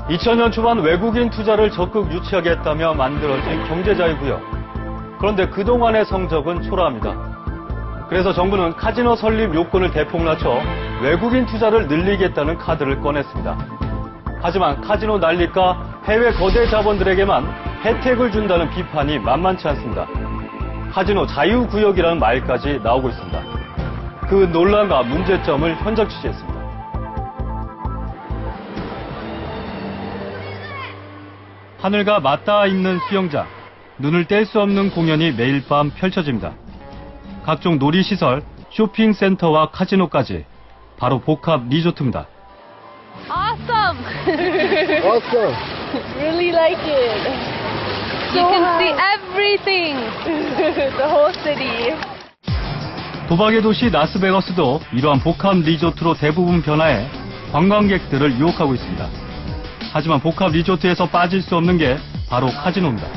2000년 초반 외국인 투자를 적극 유치하겠다며 만들어진 경제자유구역. 그런데 그동안의 성적은 초라합니다. 그래서 정부는 카지노 설립 요건을 대폭 낮춰 외국인 투자를 늘리겠다는 카드를 꺼냈습니다. 하지만 카지노 난립과 해외 거대 자본들에게만 혜택을 준다는 비판이 만만치 않습니다. 카지노 자유구역이라는 말까지 나오고 있습니다. 그 논란과 문제점을 현장 취재했습니다. 하늘과 맞닿아 있는 수영장, 눈을 뗄 수 없는 공연이 매일 밤 펼쳐집니다. 각종 놀이시설, 쇼핑센터와 카지노까지 바로 복합 리조트입니다. Awesome! Awesome. Really like it. You can see everything. The whole city. 도박의 도시 라스베가스도 이러한 복합 리조트로 대부분 변화해 관광객들을 유혹하고 있습니다. 하지만 복합 리조트에서 빠질 수 없는 게 바로 카지노입니다.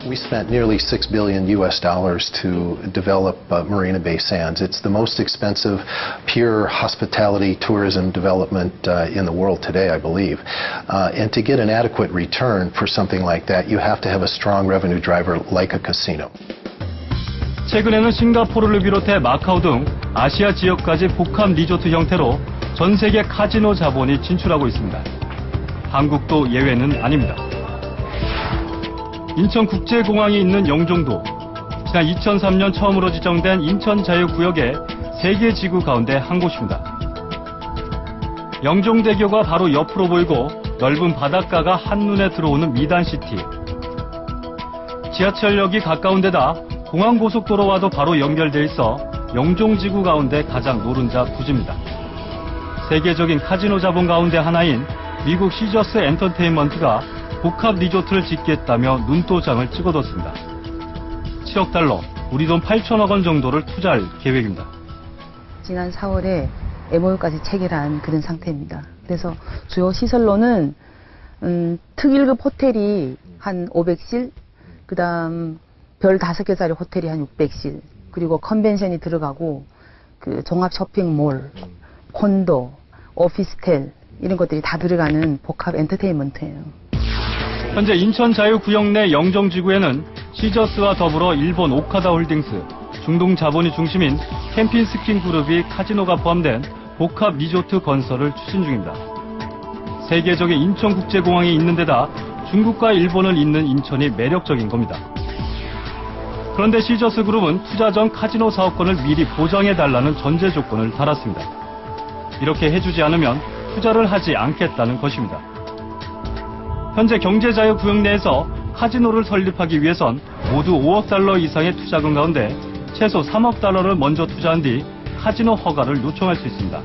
We spent nearly $6 billion to develop Marina Bay Sands. It's the most expensive pure hospitality tourism development in the world today, I believe. And to get an adequate return for something like that, you have to have a strong revenue driver like a casino. 최근에는 싱가포르를 비롯해 마카오 등 아시아 지역까지 복합 리조트 형태로 전 세계 카지노 자본이 진출하고 있습니다. 한국도 예외는 아닙니다. 인천국제공항이 있는 영종도. 지난 2003년 처음으로 지정된 인천자유구역의 3개 지구 가운데 한 곳입니다. 영종대교가 바로 옆으로 보이고 넓은 바닷가가 한눈에 들어오는 미단시티. 지하철역이 가까운 데다 공항고속도로와도 바로 연결돼 있어 영종지구 가운데 가장 노른자 부지입니다. 세계적인 카지노 자본 가운데 하나인 미국 시저스 엔터테인먼트가 복합 리조트를 짓겠다며 눈도장을 찍어뒀습니다. 7억 달러, 우리 돈 8천억 원 정도를 투자할 계획입니다. 지난 4월에 MOU까지 체결한 그런 상태입니다. 그래서 주요 시설로는 특1급 호텔이 한 500실, 그다음 별 5개짜리 호텔이 한 600실, 그리고 컨벤션이 들어가고 그 종합 쇼핑몰, 콘도, 오피스텔 이런 것들이 다 들어가는 복합 엔터테인먼트예요. 현재 인천자유구역 내 영종지구에는 시저스와 더불어 일본 오카다 홀딩스, 중동 자본이 중심인 캠핑스킨 그룹이 카지노가 포함된 복합 리조트 건설을 추진 중입니다. 세계적인 인천국제공항이 있는 데다 중국과 일본을 잇는 인천이 매력적인 겁니다. 그런데 시저스 그룹은 투자 전 카지노 사업권을 미리 보장해달라는 전제 조건을 달았습니다. 이렇게 해주지 않으면 투자를 하지 않겠다는 것입니다. 현재 경제자유구역 내에서 카지노를 설립하기 위해선 모두 5억 달러 이상의 투자금 가운데 최소 3억 달러를 먼저 투자한 뒤 카지노 허가를 요청할 수 있습니다.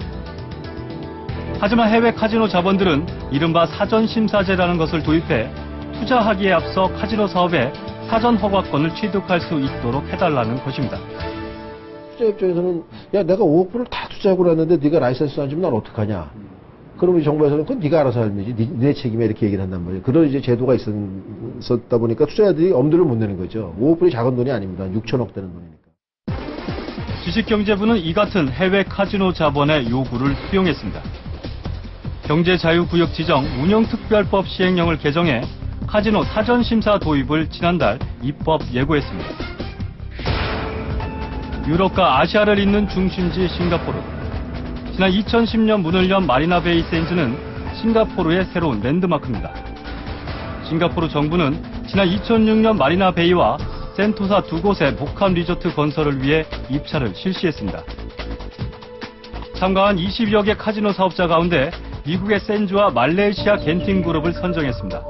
하지만 해외 카지노 자본들은 이른바 사전심사제라는 것을 도입해 투자하기에 앞서 카지노 사업에 사전 허가권을 취득할 수 있도록 해달라는 것입니다. 투자 입장에서는 야 내가 5억 불을 다 투자하고 그랬는데 네가 라이선스 안 주면 난 어떡하냐. 그러면 정부에서는 그건 네가 알아서 하면 되지. 네 책임에 이렇게 얘기를 한단 말이에요. 그런 이제 제도가 있었다 보니까 투자자들이 엄두를 못 내는 거죠. 5억 불이 작은 돈이 아닙니다. 6천억 되는 돈이니까. 주식경제부는 이 같은 해외 카지노 자본의 요구를 수용했습니다. 경제자유구역 지정 운영특별법 시행령을 개정해 카지노 사전심사 도입을 지난달 입법 예고했습니다. 유럽과 아시아를 잇는 중심지 싱가포르. 지난 2010년 문을 연 마리나 베이 샌즈는 싱가포르의 새로운 랜드마크입니다. 싱가포르 정부는 지난 2006년 마리나 베이와 센토사 두 곳의 복합 리조트 건설을 위해 입찰을 실시했습니다. 참가한 20여 개 카지노 사업자 가운데 미국의 샌즈와 말레이시아 겐팅 그룹을 선정했습니다.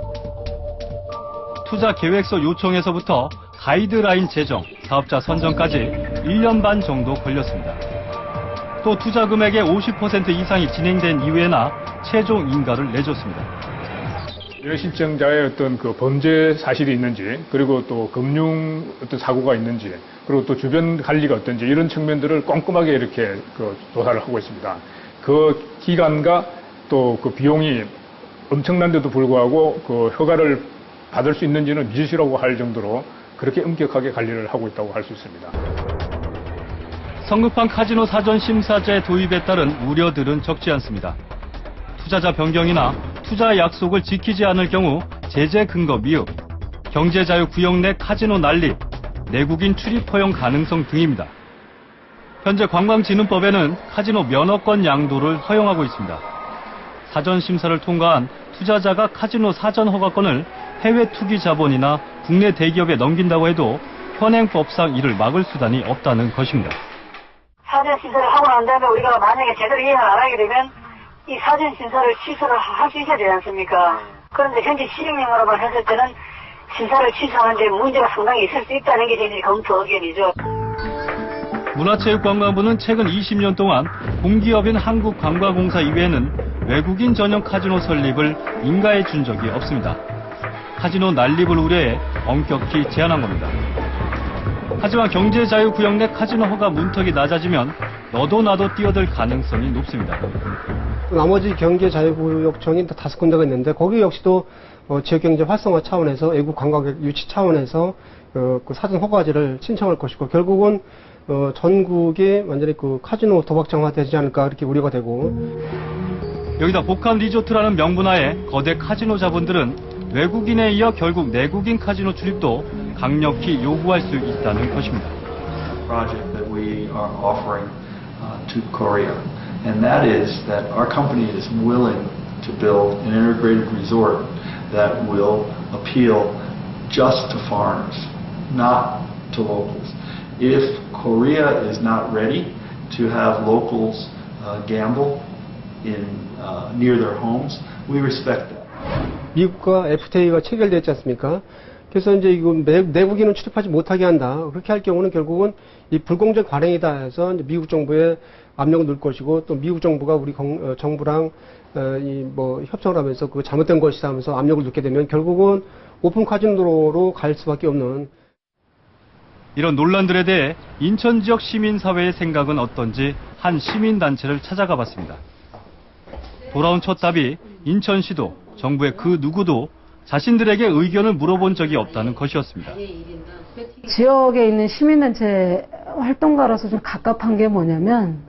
투자 계획서 요청에서부터 가이드라인 제정, 사업자 선정까지 1년 반 정도 걸렸습니다. 또 투자 금액의 50% 이상이 진행된 이후에나 최종 인가를 내줬습니다. 신청자의 어떤 그 범죄 사실이 있는지, 그리고 또 금융 어떤 사고가 있는지, 그리고 또 주변 관리가 어떤지 이런 측면들을 꼼꼼하게 이렇게 그 조사를 하고 있습니다. 그 기간과 또 그 비용이 엄청난데도 불구하고 그 허가를 받을 수 있는지는 미지수라고 할 정도로 그렇게 엄격하게 관리를 하고 있다고 할 수 있습니다. 성급한 카지노 사전심사제 도입에 따른 우려들은 적지 않습니다. 투자자 변경이나 투자 약속을 지키지 않을 경우 제재 근거 미흡, 경제자유구역 내 카지노 난립, 내국인 출입 허용 가능성 등입니다. 현재 관광진흥법에는 카지노 면허권 양도를 허용하고 있습니다. 사전 심사를 통과한 투자자가 카지노 사전 허가권을 해외 투기 자본이나 국내 대기업에 넘긴다고 해도 현행법상 이를 막을 수단이 없다는 것입니다. 사전 심사를 하고 난 다음에 우리가 만약에 제대로 이행을 안 하게 되면 이 사전 심사를 취소를 할 수 있어야 되지 않습니까? 그런데 현재 시행령으로만 했을 때는 심사를 취소하는데 문제가 상당히 있을 수 있다는 게 저희 검토 의견이죠. 문화체육관광부는 최근 20년 동안 공기업인 한국관광공사 이외에는 외국인 전용 카지노 설립을 인가해 준 적이 없습니다. 카지노 난립을 우려해 엄격히 제한한 겁니다. 하지만 경제자유구역 내 카지노 허가 문턱이 낮아지면 너도 나도 뛰어들 가능성이 높습니다. 나머지 경제자유구역청이 5군데가 있는데 거기 역시도 지역경제 활성화 차원에서 외국 관광객 유치 차원에서 그 사전 허가제를 신청할 것이고 결국은 전국이 완전히 그 카지노 도박장화되지 않을까 그렇게 우려가 되고 여기다 복합 리조트라는 명분하에 거대 카지노 자본들은 외국인에 이어 결국 내국인 카지노 출입도 강력히 요구할 수 있다는 것입니다. Project that we are offering to Korea, and that is that our company is willing to build an integrated resort that will appeal just to foreigners, not to locals. If Korea is not ready to have locals gamble in near their homes, we respect that. 미국과 FTA가 체결됐지 않습니까? 그래서 이제 이거 내국인은 출입하지 못하게 한다. 그렇게 할 경우는 결국은 이 불공정 관행이다 해서 이제 미국 정부에 압력을 넣을 것이고 또 미국 정부가 우리 정부랑 협상을 하면서 그 잘못된 것이다 하면서 압력을 넣게 되면 결국은 오픈 카지노로 갈 수밖에 없는. 이런 논란들에 대해 인천 지역 시민사회의 생각은 어떤지 한 시민단체를 찾아가 봤습니다. 돌아온 첫 답이 인천시도 정부의 그 누구도 자신들에게 의견을 물어본 적이 없다는 것이었습니다. 지역에 있는 시민단체 활동가로서 좀 갑갑한 게 뭐냐면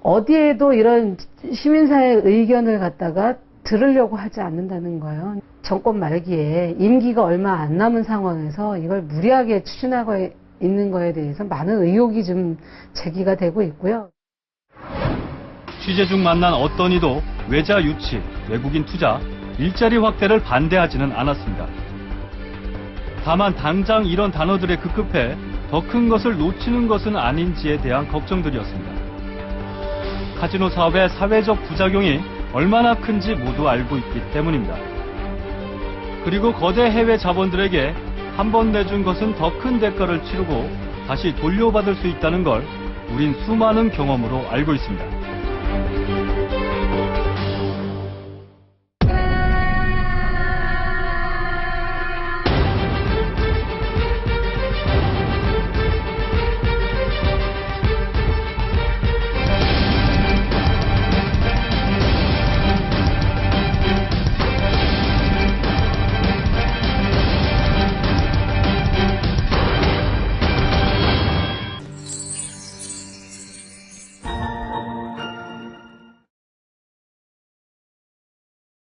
어디에도 이런 시민사회의 의견을 갖다가 들으려고 하지 않는다는 거예요. 정권 말기에 임기가 얼마 안 남은 상황에서 이걸 무리하게 추진하고 있는 거에 대해서 많은 의혹이 좀 제기가 되고 있고요. 취재 중 만난 어떤 이도 외자 유치, 외국인 투자, 일자리 확대를 반대하지는 않았습니다. 다만 당장 이런 단어들에 급급해 더 큰 것을 놓치는 것은 아닌지에 대한 걱정들이었습니다. 카지노 사업의 사회적 부작용이 얼마나 큰지 모두 알고 있기 때문입니다. 그리고 거대 해외 자본들에게 한 번 내준 것은 더 큰 대가를 치르고 다시 돌려받을 수 있다는 걸 우린 수많은 경험으로 알고 있습니다.